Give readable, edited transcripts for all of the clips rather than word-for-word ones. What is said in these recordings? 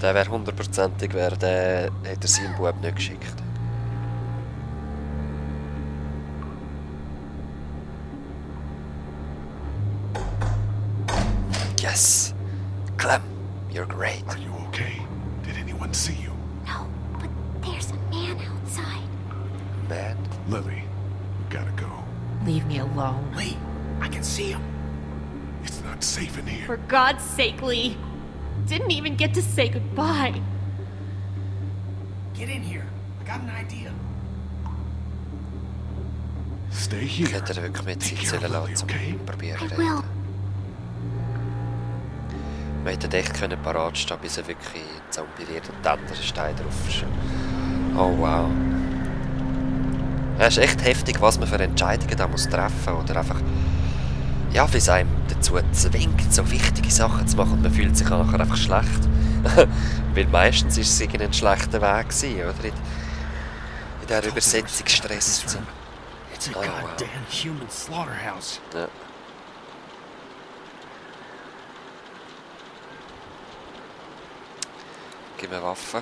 Der wäre hundertprozentig, der hätte er seinem Bub nicht geschickt. Yes! Clem, you're great. Are you okay? Did anyone see you? No, but there's a man outside. Man? Lily, we gotta go. Leave me alone. Lee, I can see him. It's not safe in here. For God's sake, Lee. Didn't even get to say goodbye. Get in here. I got an idea. Stay here. Ich hätte er wirklich mit sich sollen lassen, zum probieren I reden. will. Wir hätten echt können parat stehen, bis er wirklich zombiriert und dann der Stein drauf ist. Oh wow. Es ist echt heftig, was man für Entscheidungen da muss treffen oder einfach, ja, wie es einem dazu zwingt, so wichtige Sachen zu machen und man fühlt sich nachher einfach schlecht. Weil meistens ist es irgendein schlechter Weg gewesen, oder? In dieser Übersetzungsstress. It's a goddamn human slaughterhouse. Ja. Gib mir Waffen.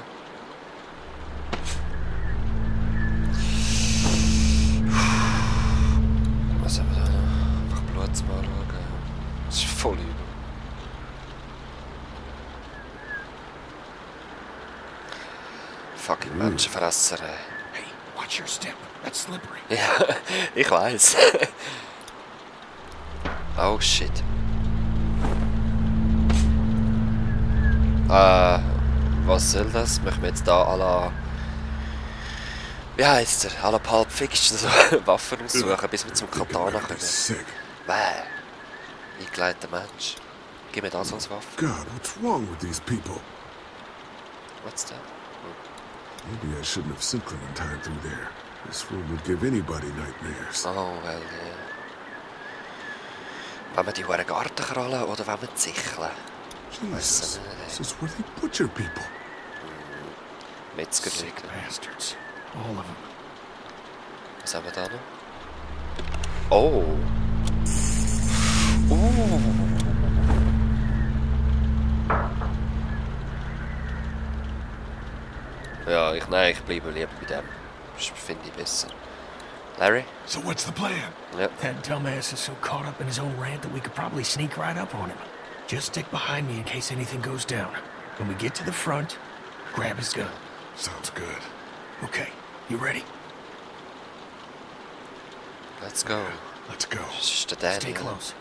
Was haben wir da noch? Einfach Blut zum Anschauen. Das ist voll übel. Fucking Menschenfresser. Hey, watch your step. That's slippery. Ja, ich weiß. Oh shit. Was soll das? Möchten wir jetzt da à la... Wie heisst er? À la Pulp Fiction so Waffen aussuchen, bis wir zum Katana kommen. Bäh. Eingeleiteter Mensch. Gib mir das als Waffe. God, what's wrong with these people? What's that? Maybe I shouldn't have sent Clementine through there. This room would give anybody nightmares. Oh, well, ja. Wollen wir die hohen Gartenkrallen oder wollen wir die Sicheln? Jesus, this is where they butcher people. Metzgerlüge. Bastards. All of them. Was haben wir da noch? Oh! Ja, ich bleibe lieber bei dem. Das finde ich besser. Larry? So what's the plan? Yep. That dumbass is so caught up in his own rant that we could probably sneak right up on him. Just stick behind me in case anything goes down. When we get to the front, grab his gun. Sounds good. Okay, you ready? Let's go. Let's go. It's just a Danny. Stay close.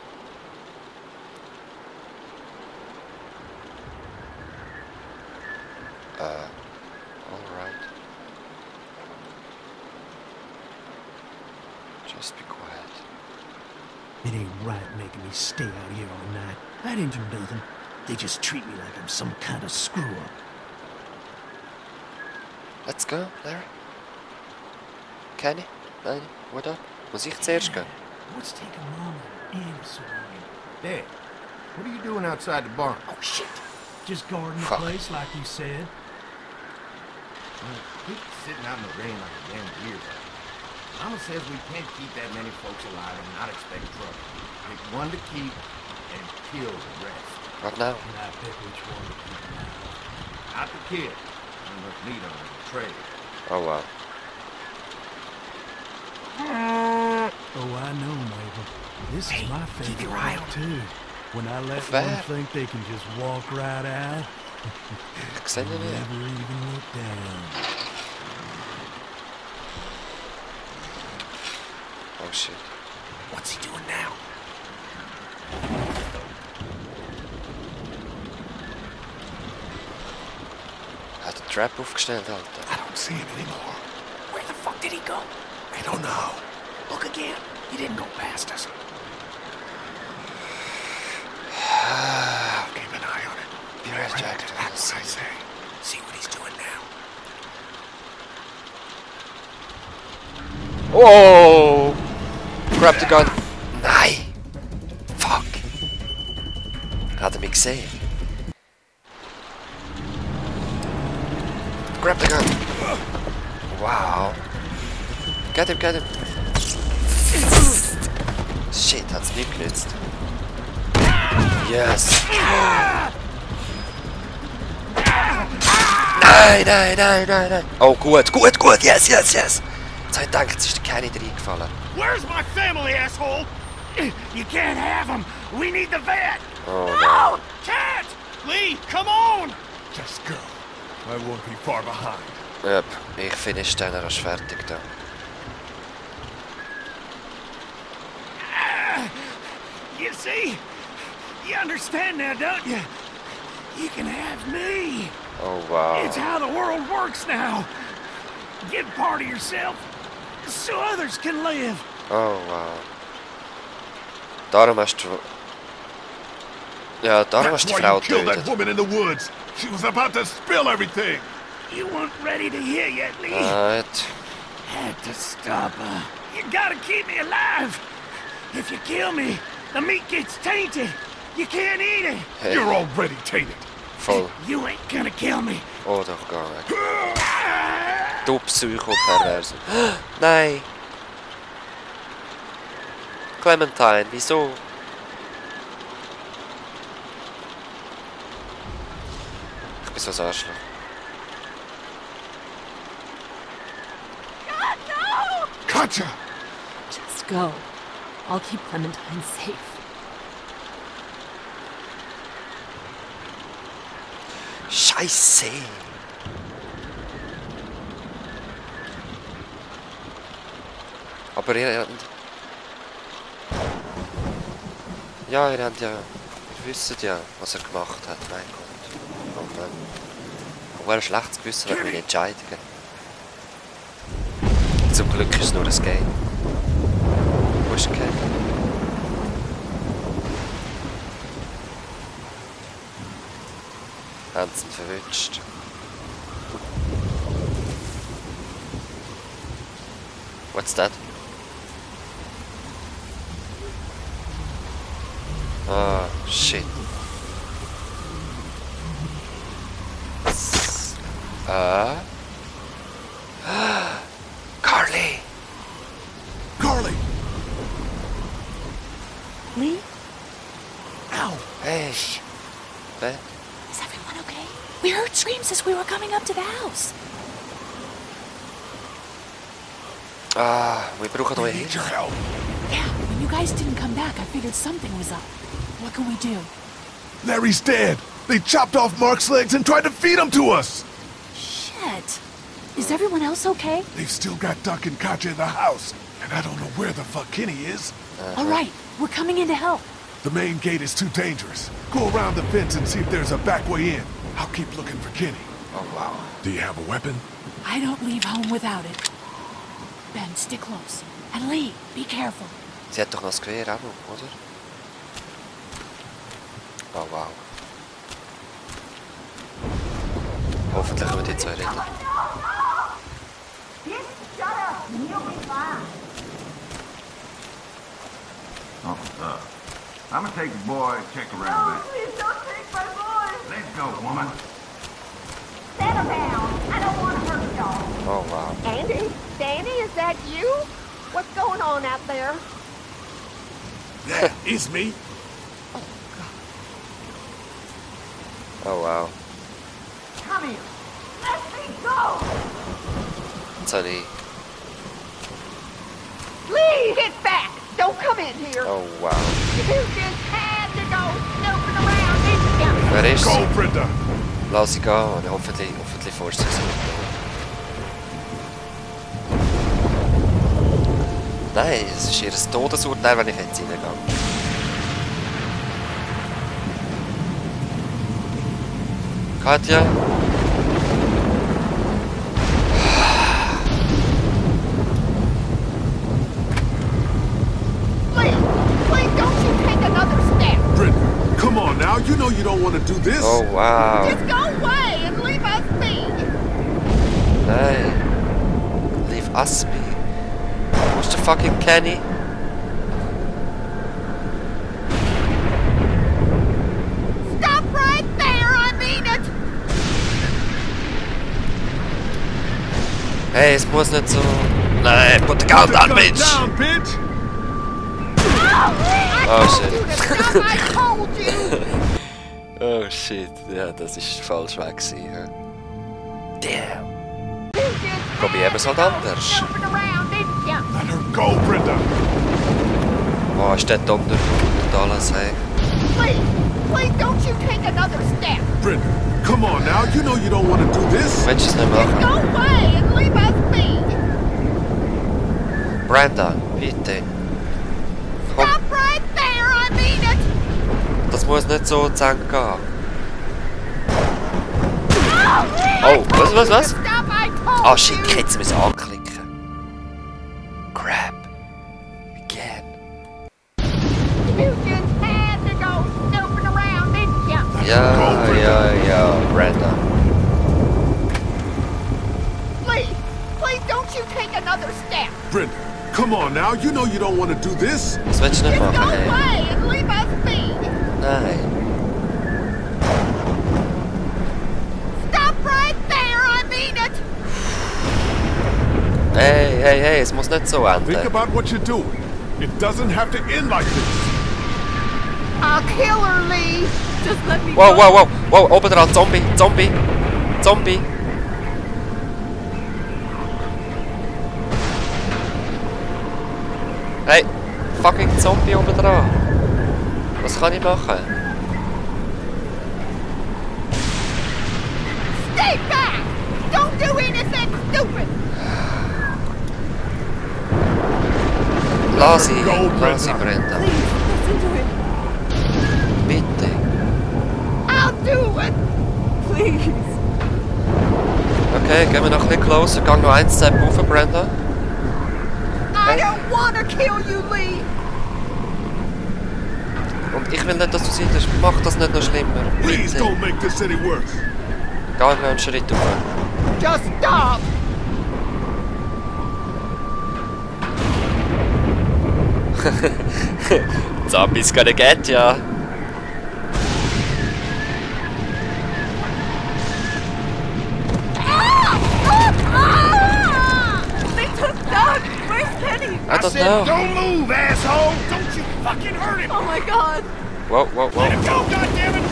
Alright. Just be quiet. It ain't right making me stay out here all night. I didn't do nothing. They just treat me like I'm some kind of screw-up. Let's go, Larry. Kenny? Nein, oder? Muss ich zuerst gehen? What's taking longer? And so long. Dad, what are you doing outside the barn? Oh shit! Just guarding the Fuck. place like you said. Keep sitting out in the rain like a damn deer. Mama says we can't keep that many folks alive and not expect trouble. Pick one to keep and kill the rest. What now? And I pick which one to keep now. Not the kid. Not enough meat on the trail. Oh wow. Oh, I know, Mabel. This is my keep favorite your eye part, on too. When I let Fair. one think they can just walk right out, Send it in. never even look down. Oh shit. What's he doing now? Hat der Trap aufgestellt, Alter. I don't see him anymore. Where the fuck did he go? I don't know. Look again. He didn't go past us. Keep an eye on it. Be right back. That's what I say. See what he's doing now. Oh! Grab the gun. Nein! Fuck! Hat er mich gesehen? Grab the gun! Wow! Get him, get him! Shit, hat's nicht genützt. Yes! Nein, nein, nein, nein, nein. Oh, gut, gut, gut. Yes, yes, yes. Jetzt habe ich gedacht, jetzt ist der Kenny reingefallen. Where's my family, asshole? You can't have them. We need the vet. Oh, No! Can't! Lee, come on! Just go. I won't be far behind. Yep, ich finish den erst fertig da. You see? You understand now, don't you? You can have me. Oh, wow. It's how the world works now. Give part of yourself so others can live. Oh, wow. Darum hast du... Ja, darum hast du die Frau Killed that getötet. woman in the woods. She was about to spill everything. You weren't ready to hear yet, Lee. Right. Had to stop her. You gotta keep me alive. If you kill me, the meat gets tainted. You can't eat it. Hey. You're already tainted. Voll. You ain't gonna kill me. Oh, doch, geh weg. Du Psycho-Perverse. Nein. Clementine, wieso? Ich bin so ein Arschloch. God, no! Katja! Just go. I'll keep Clementine safe. Scheiße. Aber ihr habt... Ja, ihr habt ja... Ihr wisst ja, was er gemacht hat, mein Gott. Oh Mann. Aber ein schlechtes Gewissen wegen meiner Entscheidungen. Zum Glück ist es nur ein Game. Wo ist der Game? Haben sie ihn verwünscht. What's that? Oh, shit. Carly! Carly! Lee? Ow! Hey! Ben? Is everyone okay? We heard screams as we were coming up to the house. Wir brauchen neue Need your Hilfe. help. Yeah, when you guys didn't come back, I figured something was up. What can we do? Larry's dead. They chopped off Mark's legs and tried to feed him to us. Shit. Is everyone else okay? They've still got Duck and Katja in the house, and I don't know where the fuck Kenny is. All right, we're coming in to help. The main gate is too dangerous. Go around the fence and see if there's a back way in. I'll keep looking for Kenny. Oh, wow. Do you have a weapon? I don't leave home without it. Ben, stick close. And Lee, be careful. Sie hat doch noch das Gewehr auch noch, oder? Oh, wow. Hoffentlich können wir die zwei retten. Oh, I'm gonna take the boy and check around back. Please don't take my boy. Let's go, woman. Settle down. I don't want to hurt y'all. Oh, wow. Andy? Danny, is that you? What's going on out there? That is me. Oh, wow. Come here. Let me go. Jetzt habe ich... Lee, get back. Don't come in here. Oh, wow. You just had to go snooping around, didn't you? Wer ist Go, sie? Brenda. Lass sie gehen und hoffentlich forscht sie sie nicht. Nein, es ist ihr Todesurteil, wenn ich jetzt reingehe. Katja? Lee, please don't you take another step. Brenda, come on now. You know you don't want to do this. Oh, wow. Just go away and leave us be. Nein. Leave us be. Where's the fucking Kenny? Stop right there, I mean it. Hey, es muss nicht so... Nein, put the gun down, bitch! Down, bitch. Oh, Stop, I told you. Oh shit, ja, das ist falsch weg gewesen. Damn. Probieren wir es halt anders. Snooping around, didn't ya? Let her go, Brenda. Wo ist der Donner und alles, hey? Please, please don't you take another step. Brenda, come on now. You know you don't want to do this. Willst du es nicht Just machen? go away and leave us be. Brenda, bitte. Komm, Stop right there, I mean it. das muss nicht so zu Ende gehen. Oh, was? Stop, I told Ah, shit, you. ich hätte es müssen anklicken. Crap. Again. You just had to go snooping around, didn't ya? Ja, Brenda. Please, please don't you take another step. Brenda, come on now. You know you don't want to do this. Was willst du nicht Just go machen, hey? away and leave us be. Nein. Stop right there, I mean it. Hey, es muss nicht so Think enden. about what you're doing. It doesn't have to end like this. I'll kill her, Lee. Just let me Wow, go. oben dran, Zombie. Hey, fucking Zombie oben dran. Was kann ich machen? Stay back. Don't do anything stupid. Lass ihn, Go, Brenda. Please, listen to him. Bitte. I'll do it. Please. Okay, gehen wir noch ein bisschen closer. Gang noch 1 Step rauf, Brenda. I don't want to kill you, Lee. Und ich will nicht, dass du sie hinterst. Mach das nicht noch schlimmer. Please Bitte. don't make this any worse. Geh noch einen Schritt rauf. Just stop. Zombies gonna get ya. They took Doug. Where's Penny? I don't know. Don't move, asshole! Don't you fucking hurt him! Oh my god. Whoa. Let him go, goddammit!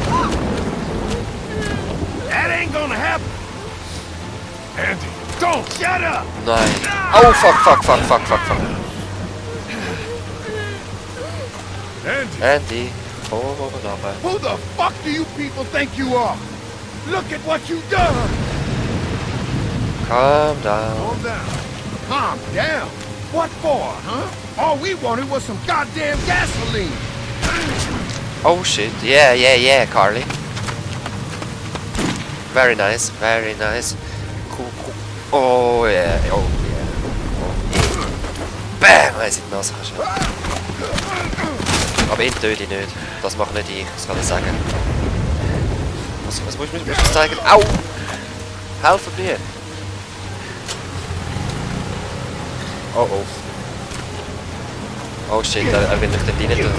That ain't gonna happen! Andy, Don't shut up! Nein. Oh, fuck. Andy. Andy, komm oben runter. Who the fuck do you people think you are? Look at what you done! Calm down. Calm down. Calm down! What for, huh? All we wanted was some goddamn gasoline! Oh shit. Yeah, Carly. Very nice. Cool. Oh yeah. Bam! Eins in die Nase geschossen. Aber ihn töte ich nicht. Das mache nicht ich, das kann ich sagen. Was musst du mir zeigen? Au! Helfen mir! Oh. Oh shit, er will mich dort rein tun.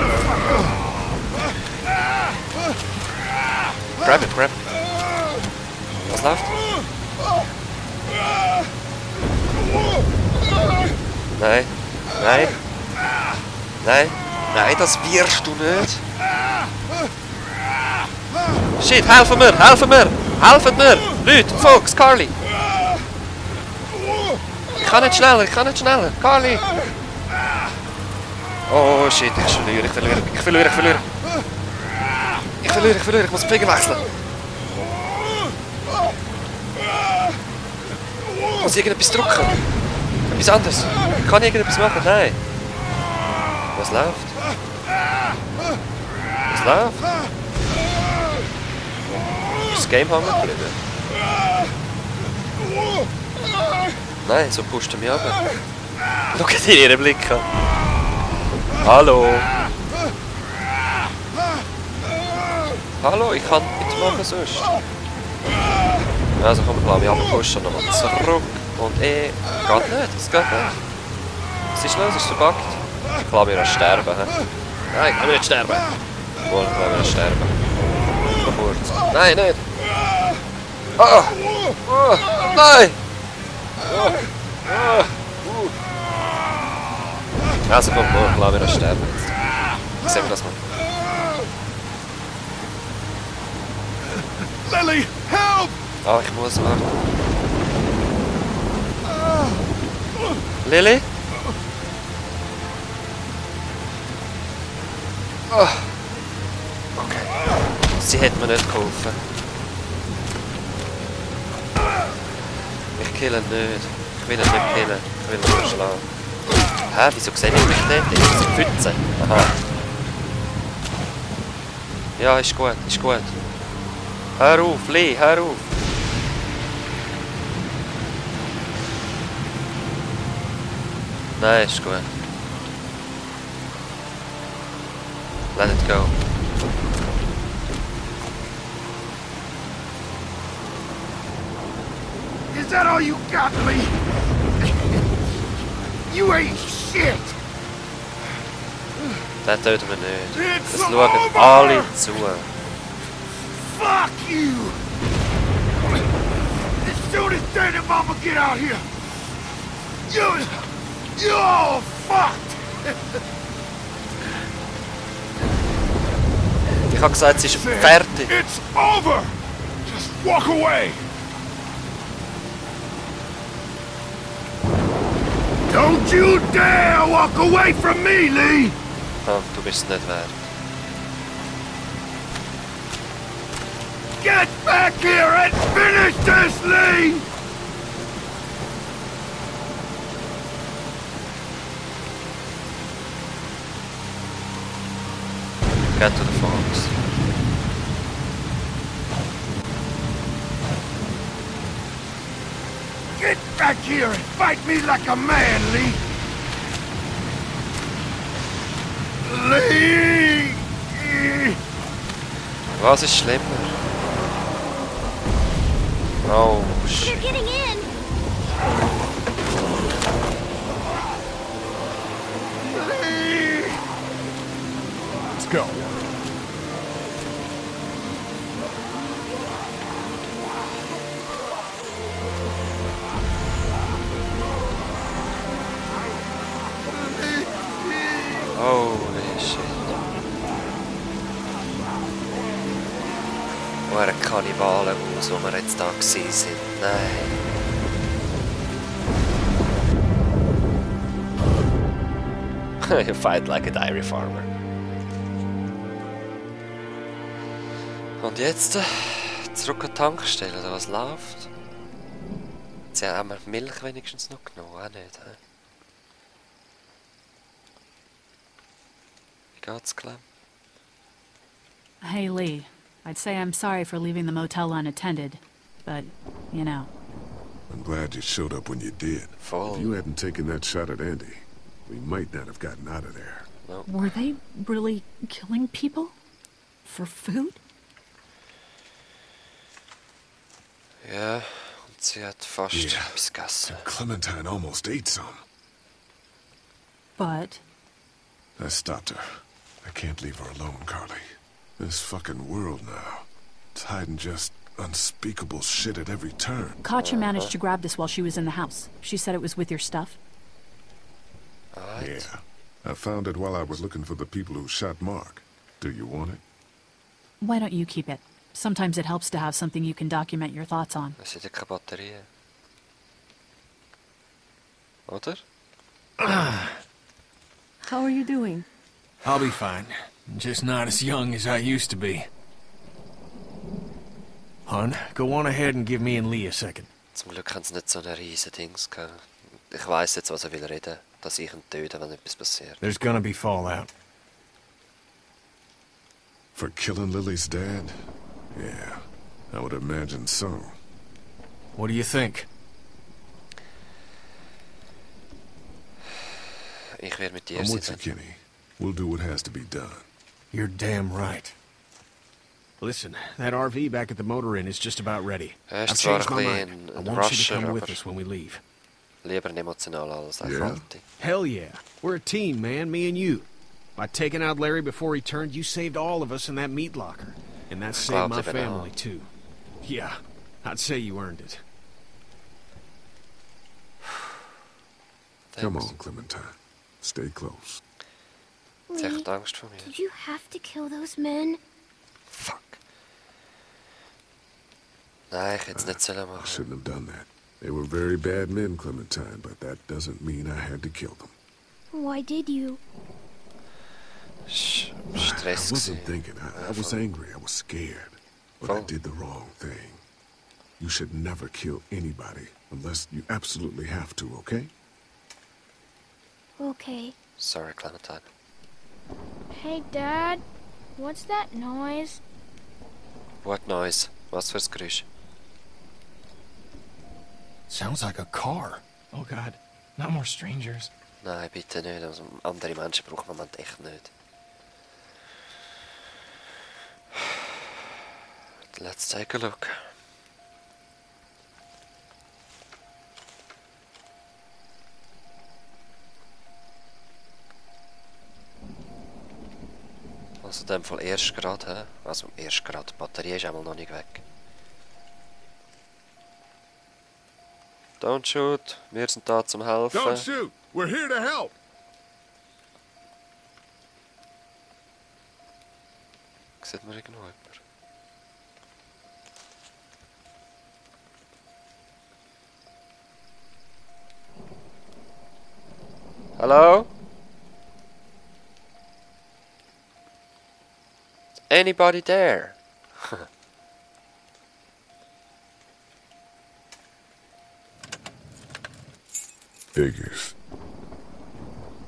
Grab it. Was läuft? Nein, das wirst du nicht. Shit, helfen mir! Leute, Fox, Carly! Ich kann nicht schneller! Carly! Oh shit, ich verliere. Ich muss den Finger wechseln. Muss ich irgendetwas drücken? Etwas anderes? Kann ich irgendetwas machen? Nein. Was läuft? Ist das Game hängen geblieben? Nein, so pusht er mich runter. Schau dir ihren Blick an. Hallo, ich kann mitmachen sonst. Also komm, klar, wir haben pushen nochmal zurück. Und geht nicht, das geht nicht. Was ist los, ist verbuggt? Ich glaube, wir sterben. He? Nein, ich kann nicht sterben. Wohl, ich glaube, wir sterben. Noch kurz. Nein, nicht. Nein! Also komm, ich glaube, wir sterben jetzt. Sehen wir das mal. Lily, help! Ah, ich muss warten. Lily? Oh. Okay. Sie hat mir nicht geholfen. Ich kill ihn nicht. Ich will ihn nicht killen. Ich will ihn nur schlagen. Hä? Wieso sehe ich mich nicht? Ich muss ihn pfützen. Aha. Ja, ist gut, ist gut. Hör auf, Lee, hör auf. Nein, ist gut. Let it go. Is that all you got, Lee? You ain't shit! Den töten wir nicht. Es schauen alle zu. Fuck you! As soon as Dad and Mama get out here, you're all fucked! Ich habe gesagt, es ist fertig. It's over! Just walk away! Don't you dare walk away from me, Lee! Oh, du bist es nicht wert. Get back here and finish this, Lee! Get to the fox. Get back here and fight me like a man, Lee! Lee! Was ist schlimmer? Oh, shit. They're getting in. Lee! Let's go. Holy shit. What Kannibalen aus, wo wir jetzt da gewesen sind. Nein. You fight like a dairy farmer. Und jetzt zurück an die Tankstelle, oder was läuft? Sie haben wir Milch wenigstens noch genommen, auch nicht, he? Wie geht's, Clem? Hey, Lee. I'd say I'm sorry for leaving the motel unattended, but, you know. I'm glad you showed up when you did. Full. If you hadn't taken that shot at Andy, we might not have gotten out of there. No. Were they really killing people? For food? Ja, und sie hat fast etwas gegessen. And Clementine almost ate some. But I stopped her. I can't leave her alone, Carly. This fucking world now. It's hiding just unspeakable shit at every turn. Katja managed to grab this while she was in the house. She said it was with your stuff. Alright. Yeah. I found it while I was looking for the people who shot Mark. Do you want it? Why don't you keep it? Sometimes it helps to have something you can document your thoughts on. Das sind keine Batterien. Oder? How are you doing? I'll be fine. Just not as young as I used to be. Hon, go on ahead and give me and Lee a second. Zum Glück haben sie nicht so eine riesen Dings gehabt. Ich weiss jetzt, was er will reden. Dass ich ihn töte, wenn etwas passiert. There's gonna be fallout. For killing Lily's dad? Yeah, I would imagine so. What do you think? Ich werde mit dir I'm with you, sein. Kenny. We'll do what has to be done. You're damn right. Listen, that RV back at the motor inn is just about ready. Er I've ist zwar changed my ein mind. bisschen I ein want you to Rusher, come with aber us when we leave. lieber ein emotionaler als ein Ja? Fronti. Hell yeah. We're a team, man, me and you. By taking out Larry before he turned, you saved all of us in that meat locker. And that saved my Glaubte, genau. family, too. Yeah, I'd say you earned it. Come on, Clementine. Stay close. Sie hat echt Angst vor mir. Did you have to kill those men? Fuck. Nein, ich hätte es nicht sollen I machen. shouldn't have done that. They were very bad men, Clementine, but that doesn't mean I had to kill them. Why did you? I wasn't thinking. I was angry. I was scared. But I did the wrong thing. You should never kill anybody unless you absolutely have to, okay? Okay. Sorry, Clementine. Hey, Dad. What's that noise? What noise? Was fürs Geräusch? Sounds like a car. Oh God, not more strangers. Nein, bitte nicht. Also, andere Menschen braucht man echt nicht. Let's take a look. Also in dem Fall erst gerade, hä? Also erst gerade. Die Batterie ist einmal noch nicht weg. Don't shoot. Wir sind da zum Helfen. Don't shoot! We're here to help! Sieht man irgendwo jemand? Hello? Is anybody there? Figures.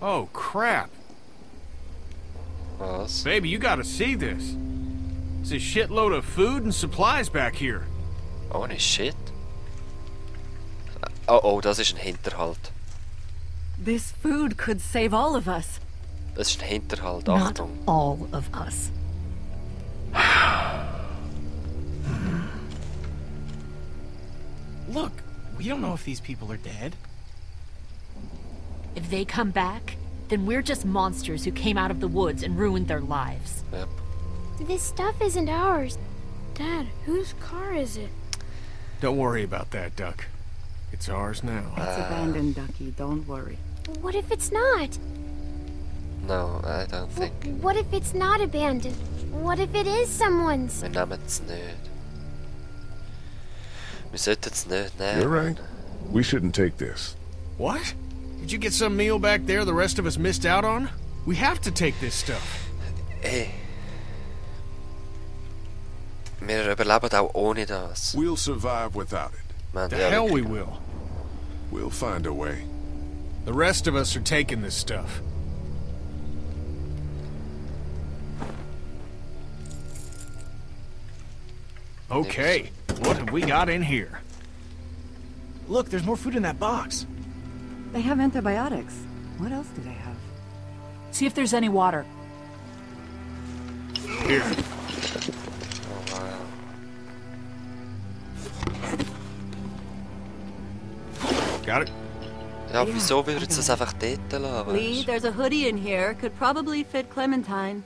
Oh crap. Was? Baby, you gotta see this. It's a shitload of food and supplies back here. Ohne Shit. Oh, das ist ein Hinterhalt. This food could save all of us. Das ist ein Hinterhalt, Not Achtung. all of us. Look, we don't know if these people are dead. If they come back, then we're just monsters who came out of the woods and ruined their lives. Yep. This stuff isn't ours. Dad, whose car is it? Don't worry about that, Duck. It's ours now. It's abandoned, Ducky. Don't worry. What if it's not? No, I don't think. What if it's not abandoned? What if it is someone's? Wir nehmen es nicht. Wir sollten es nicht nehmen. You're right. We shouldn't take this. What? Did you get some meal back there the rest of us missed out on? We have to take this stuff. Hey. Wir überleben auch ohne das. We'll survive without it. Man, The ja, hell we wirklich. will. We'll find a way. The rest of us are taking this stuff. Okay, what have we got in here? Look, there's more food in that box. They have antibiotics. What else do they have? See if there's any water. Here. Oh, wow. Got it? Ja, wieso würden sie es einfach dort lassen? Lee, Weißt? there's a hoodie in here. Could probably fit Clementine.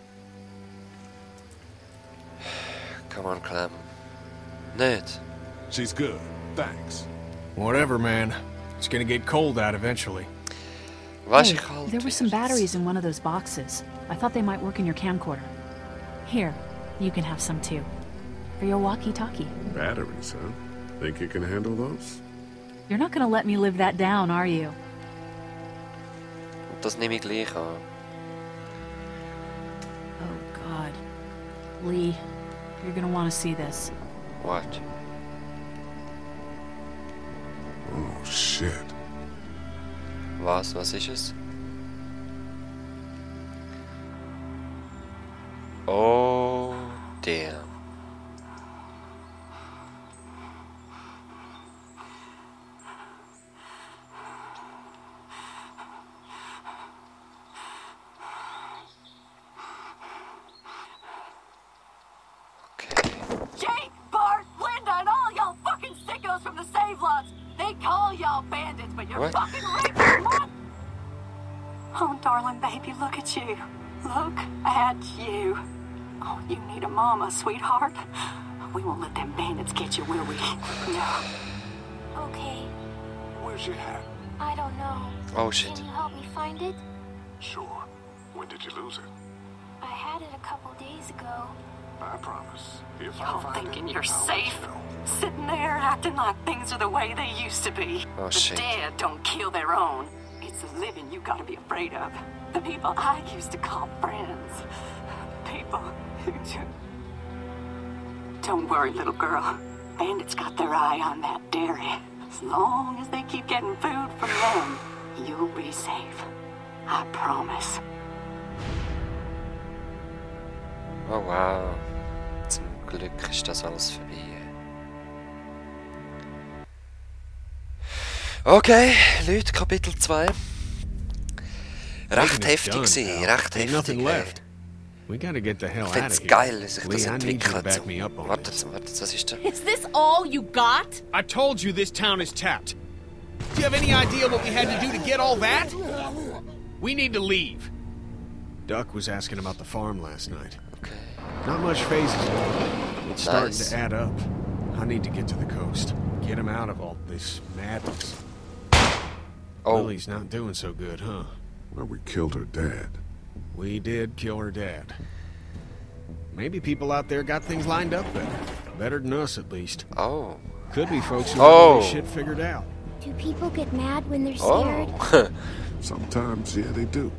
Come on, Clem. Nicht. She's good. Thanks. Whatever, man. It's gonna get cold out eventually. Weißt Hey, du, kalt there were some wird's. batteries in one of those boxes. I thought they might work in your camcorder. Here, you can have some too. For your walkie-talkie. Batteries, huh? Think you can handle those? You're not gonna let me live that down, are you? Das nehme ich gleich an. Oh, God. Lee, you're gonna want to see this. What? Oh, shit. Was ist es? Oh, damn. Okay. Jake, Bart, Linda, and all y'all fucking sickos from the save lots. They call y'all bandits, but you're What? fucking rapists, what? Oh, darling baby, look at you. Look at you. Oh, you need a mama, sweetheart. We won't let them bandits get you, will we? No. Okay, Where's your hat? I don't know. Oh, shit. Can you help me find it? Sure. When did you lose it? I had it a couple days ago. I promise. If Y'all I find thinking it, you're I'll safe? let you know. Sitting there acting like things are the way they used to be. Oh, the shit. dead don't kill their own. It's the living you gotta be afraid of. The people I used to call friends. People who just... Don't worry, little girl. Bandits got their eye on that dairy. As long as they keep getting food from them, you'll be safe. I promise. Oh wow. Zum Glück ist das alles vorbei. Okay, Leute, Kapitel 2. Recht heftig gewesen, recht heftig. We gotta get the hell Ich out find's of here. geil, wie sich das Lee, I need you to entwickelt. back me up on Wartet, this. wartet, was ist da? Is this all you got? I told you this town is tapped. Do you have any idea what we had to do to get all that? We need to leave. Duck was asking about the farm last night. Okay. Not much phases yet. It's starting Nice. to add up. I need to get to the coast. Get him out of all this madness. Oh. Lily's not doing so good, huh? Well, we killed her dad. We did kill her dad. Maybe people out there got things lined up better. Better than us, at least. Oh. Could be folks who have this shit figured out. Do people get mad when they're scared? Oh. Sometimes, yeah, they do.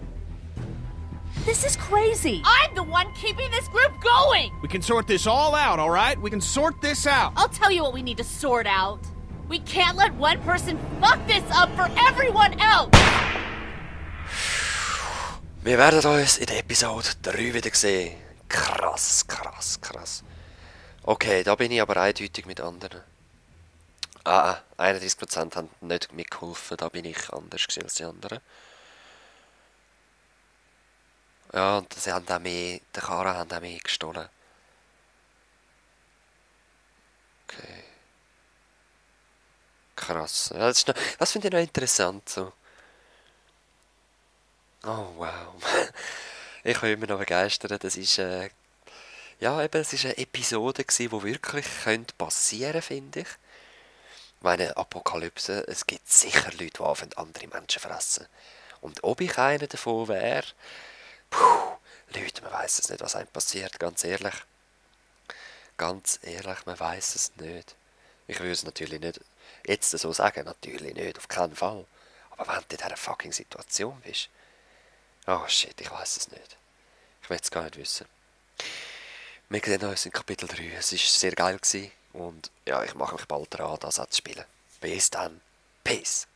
This is crazy. I'm the one keeping this group going. We can sort this all out, all right? We can sort this out. I'll tell you what we need to sort out. We can't let one person fuck this up for everyone else. Wir werden uns in der Episode 3 wieder sehen. Krass, krass, krass. Okay, da bin ich aber eindeutig mit anderen. 31% haben nicht mitgeholfen, da bin ich anders gewesen als die anderen. Ja, und sie haben auch mehr, die Karren haben auch mehr gestohlen. Okay. Krass. Ja, das finde ich noch interessant so. Oh wow. Ich bin immer noch begeistert. Das ist ja eben, es ist eine Episode gewesen, die wirklich könnte passieren, finde ich. Ich meine, Apokalypse, es gibt sicher Leute, die anfangen, andere Menschen fressen. Und ob ich einer davon wäre, Leute, man weiß es nicht, was einem passiert, ganz ehrlich. Ganz ehrlich, man weiß es nicht. Ich würde es natürlich nicht jetzt so sagen, natürlich nicht, auf keinen Fall. Aber wenn du in dieser fucking Situation bist, oh shit, ich weiß es nicht. Ich will es gar nicht wissen. Wir sehen uns in Kapitel 3. Es war sehr geil gewesen. Und ja, ich mache mich bald daran, das zu spielen. Bis dann. Peace.